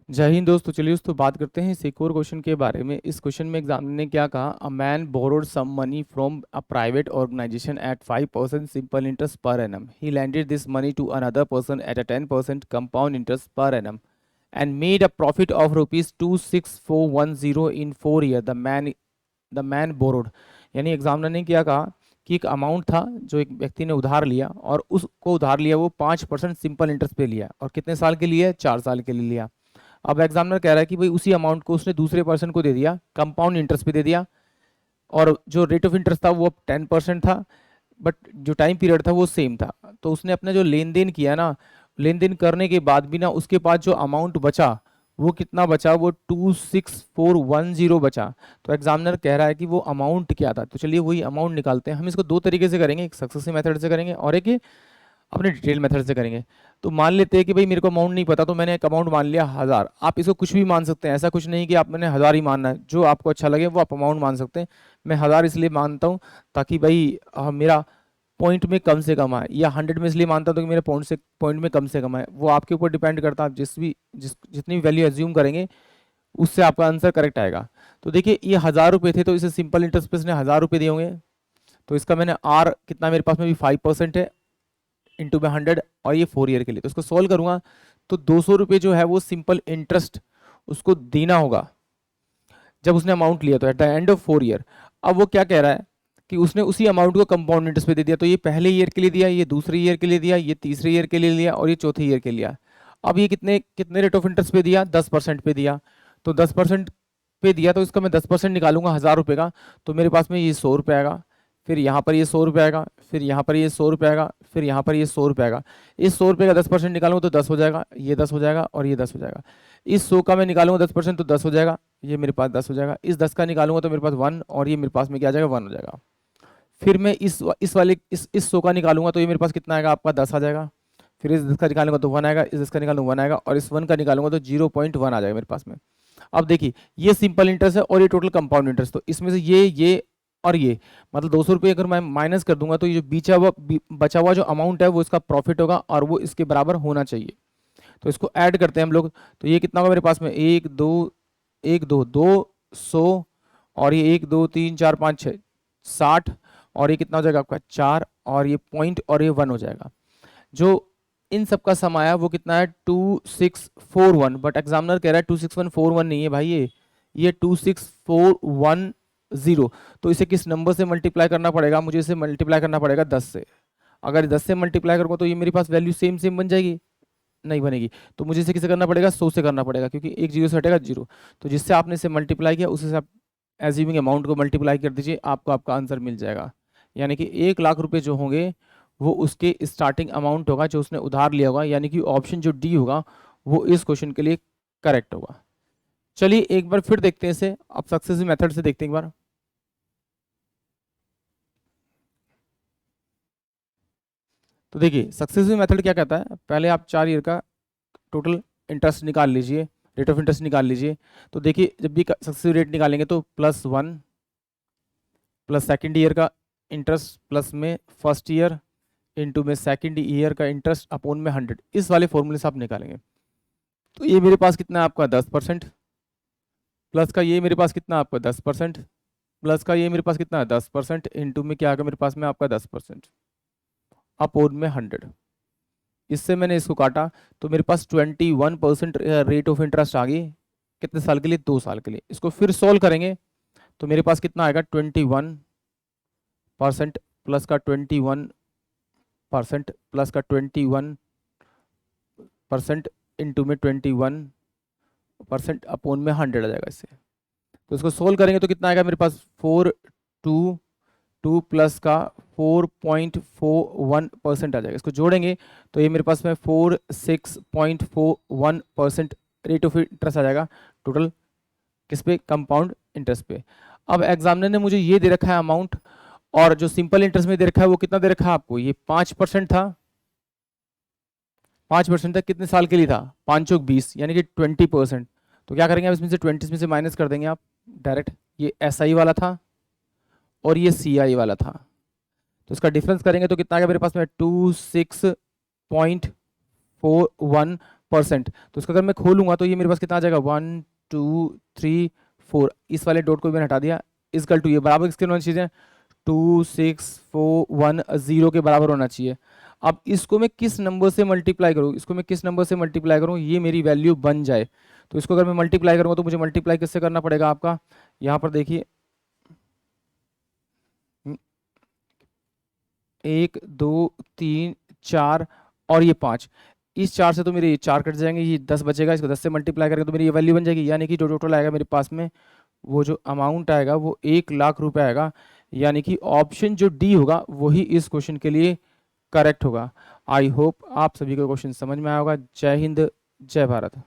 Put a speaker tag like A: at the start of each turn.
A: जय हिंद दोस्तों। चलिए दोस्तों बात करते हैं इस एक और क्वेश्चन के बारे में। इस क्वेश्चन में एग्जाम ने क्या कहा, a man borrowed some money from a private organisation at 5% simple interest per annum. He lended this money to another person at a 10% compound interest per annum and made a profit of ₹26410 in 4 year. The man borrowed, यानी examiner ने क्या कहा कि एक amount था जो एक व्यक्ति ने उधार लिया, और उसको उधार लिया वो 5% सिंपल इंटरेस्ट पे लिया, और कितने साल के लिए? 4 साल के लिए लिया। अब एग्जामिनर कह रहा है कि भाई उसी अमाउंट को उसने दूसरे पर्सन को दे दिया, कंपाउंड इंटरेस्ट पे दे दिया, और जो रेट ऑफ इंटरेस्ट था वो अब 10% था, बट जो टाइम पीरियड था वो सेम था। तो उसने अपना जो लेन देन किया ना, लेन देन करने के बाद भी ना उसके पास जो अमाउंट बचा वो कितना बचा? वो 26410 बचा। तो एग्जामिनर कह रहा है कि वो अमाउंट क्या था। तो चलिए वही अमाउंट निकालते हैं। हम इसको दो तरीके से करेंगे, एक सक्सेसिव मेथड से करेंगे और एक अपने डिटेल मेथड से करेंगे। तो मान लेते हैं कि भाई मेरे को अमाउंट नहीं पता, तो मैंने एक अमाउंट मान लिया 1000। आप इसको कुछ भी मान सकते हैं, ऐसा कुछ नहीं कि आप मैंने 1000 ही मानना है, जो आपको अच्छा लगे वो आप अमाउंट मान सकते हैं। मैं 1000 इसलिए मानता हूँ ताकि भाई मेरा पॉइंट में कम से कम आए, या 100 में इसलिए मानता हूँ कि मेरे पॉइंट में कम से कम आए। वो आपके ऊपर डिपेंड करता है, आप जितनी वैल्यू एज्यूम करेंगे उससे आपका आंसर करेक्ट आएगा। तो देखिए ये 1000 रुपये थे, तो इसे सिंपल इंटरेस्ट पे इसने 1000 रुपये दिए होंगे। तो इसका मैंने आर कितना, मेरे पास में भी 5% है, इंटू में 100, और ये 4 ईयर के लिए। तो इसको सॉल्व करूंगा तो 200 रुपये जो है वो सिंपल इंटरेस्ट उसको देना होगा जब उसने अमाउंट लिया, तो at the end of 4 year. अब वो क्या कह रहा है कि उसने उसी अमाउंट को कंपाउंड इंटरेस्ट पे दे दिया। तो ये पहले ईयर के लिए दिया, ये दूसरे ईयर के लिए दिया, ये तीसरे ईयर के लिए लिया, और ये चौथे ईयर के लिए। अब ये कितने कितने रेट ऑफ इंटरेस्ट पे दिया? 10% पे दिया। तो 10% पे दिया, तो इसका मैं 10% निकालूंगा 1000 रुपये का, तो मेरे पास में ये 100 रुपये आएगा। फिर यहाँ पर ये 100 रुपये आएगा, फिर यहाँ पर ये 100 रुपये आएगा, फिर यहाँ पर ये 100 रुपये आएगा। इस 100 रुपये का 10% निकालूंगा तो 10 हो जाएगा, ये 10 हो जाएगा, और ये 10 हो जाएगा। इस 100 का मैं निकालूंगा 10% तो 10 हो जाएगा, ये मेरे पास 10 हो जाएगा। इस 10 का निकालूंगा तो मेरे पास 1, और ये मेरे पास में क्या आ जाएगा? 1 हो जाएगा। फिर मैं इस वाले इस 100 का निकालूंगा तो ये मेरे पास कितना आएगा? आपका 10 आ जाएगा। फिर इस 10 का निकालूंगा तो 1 आएगा, इस 10 का निकालूंगा 1 आएगा, और इस 1 का निकालूंगा तो 0.1 आ जाएगा मेरे पास में। अब देखिए ये सिंपल इंटरेस्ट है और ये टोटल कंपाउंड इंटरेस्ट, तो इसमें से ये और ये, मतलब 200 रुपये अगर मैं माइनस कर दूंगा तो ये जो बचा हुआ जो अमाउंट है वो इसका प्रॉफिट होगा, और वो इसके बराबर होना चाहिए। तो इसको ऐड करते हैं हम लोग। तो ये कितना होगा मेरे पास में? एक दो 200, और ये 1 2 3 4 5 6 60, और ये कितना हो जाएगा आपका 4, और ये पॉइंट, और ये 1 हो जाएगा। जो इन सब का सम आया वो कितना है? 2641। बट एग्जामिनर कह रहा है 26141 नहीं है भाई, ये 26410। तो इसे किस नंबर से मल्टीप्लाई करना पड़ेगा? मुझे इसे मल्टीप्लाई करना पड़ेगा 10 से। अगर 10 से मल्टीप्लाई करूँगा तो ये मेरे पास वैल्यू सेम सेम बन जाएगी? नहीं बनेगी। तो मुझे इसे किसे करना पड़ेगा? 100 से करना पड़ेगा, क्योंकि एक जीरो से हटेगा जीरो। तो जिससे आपने इसे मल्टीप्लाई किया उसे आप एज्यूमिंग अमाउंट को मल्टीप्लाई कर दीजिए, आपको आपका आंसर मिल जाएगा। यानी कि 1 लाख रुपए जो होंगे वो उसके स्टार्टिंग अमाउंट होगा जो उसने उधार लिया होगा, यानी कि ऑप्शन जो डी होगा वो इस क्वेश्चन के लिए करेक्ट होगा। चलिए एक बार फिर देखते हैं इसे, अब सक्सेसिव मेथड से देखते हैं एक बार। तो देखिए सक्सेसिव मेथड क्या कहता है, पहले आप 4 ईयर का टोटल इंटरेस्ट निकाल लीजिए, रेट ऑफ इंटरेस्ट निकाल लीजिए। तो देखिए जब भी सक्सेसिव रेट निकालेंगे तो +1 प्लस सेकेंड ईयर का इंटरेस्ट प्लस में फर्स्ट ईयर इंटू में सेकेंड ईयर का इंटरेस्ट अपॉन में 100, इस वाले फॉर्मूले से आप निकालेंगे। तो ये मेरे पास कितना है आपका 10%, प्लस का ये मेरे पास कितना है आपका 10%, प्लस का ये मेरे पास कितना है 10%, इंटू में क्या आ गया मेरे पास में आपका 10% अपॉन में 100। इससे मैंने इसको काटा तो मेरे पास 21% रेट ऑफ इंटरेस्ट आ गई। कितने साल के लिए? 2 साल के लिए। इसको फिर सॉल्व करेंगे तो मेरे पास कितना आएगा? 21% प्लस का 21% प्लस का 21% इंटू में 21% अपॉन में 100 आ जाएगा इससे। तो इसको सोल्व करेंगे तो कितना आएगा मेरे पास? 422 प्लस का 4.41% आ जाएगा। इसको जोड़ेंगे तो ये मेरे पास में 46.41% रेट ऑफ इंटरेस्ट आ जाएगा टोटल किस पे? कंपाउंड इंटरेस्ट पे। अब एग्जामिनर ने मुझे ये दे रखा है अमाउंट, और जो सिंपल इंटरेस्ट में दे रखा है वो कितना दे रखा है आपको? ये 5% था। 5% तक कितने साल के लिए था? 5 चौक 20, यानी कि 20%। तो क्या करेंगे आप इसमें से 20 में से माइनस कर देंगे आप डायरेक्ट। ये SI वाला था और ये CI वाला था, तो इसका डिफरेंस करेंगे तो कितना आ गया मेरे पास में? 26.41 परसेंट। तो इसको अगर मैं खोलूंगा तो ये मेरे पास कितना आ जाएगा, 1 2 3 4, इस वाले डॉट को भी मैंने हटा दिया, इजकल टू, ये बराबर किसके होना चाहिए, 2 6 4 1 0 के बराबर होना चाहिए। अब इसको मैं किस नंबर से मल्टीप्लाई करूँ, इसको मैं किस नंबर से मल्टीप्लाई करूँ ये मेरी वैल्यू बन जाए। तो इसको अगर मैं मल्टीप्लाई करूँगा तो मुझे मल्टीप्लाई किससे करना पड़ेगा आपका, यहाँ पर देखिए 1 2 3 4 और ये 5, इस 4 से तो मेरे 4 कट जाएंगे, ये 10 बचेगा, इसको 10 से मल्टीप्लाई करेंगे तो मेरी ये वैल्यू बन जाएगी। यानी कि जो टोटल आएगा मेरे पास में, वो जो अमाउंट आएगा वो 1 लाख रुपए आएगा। यानी कि ऑप्शन जो डी होगा वही इस क्वेश्चन के लिए करेक्ट होगा। आई होप आप सभी को क्वेश्चन समझ में आया होगा। जय हिंद, जय भारत।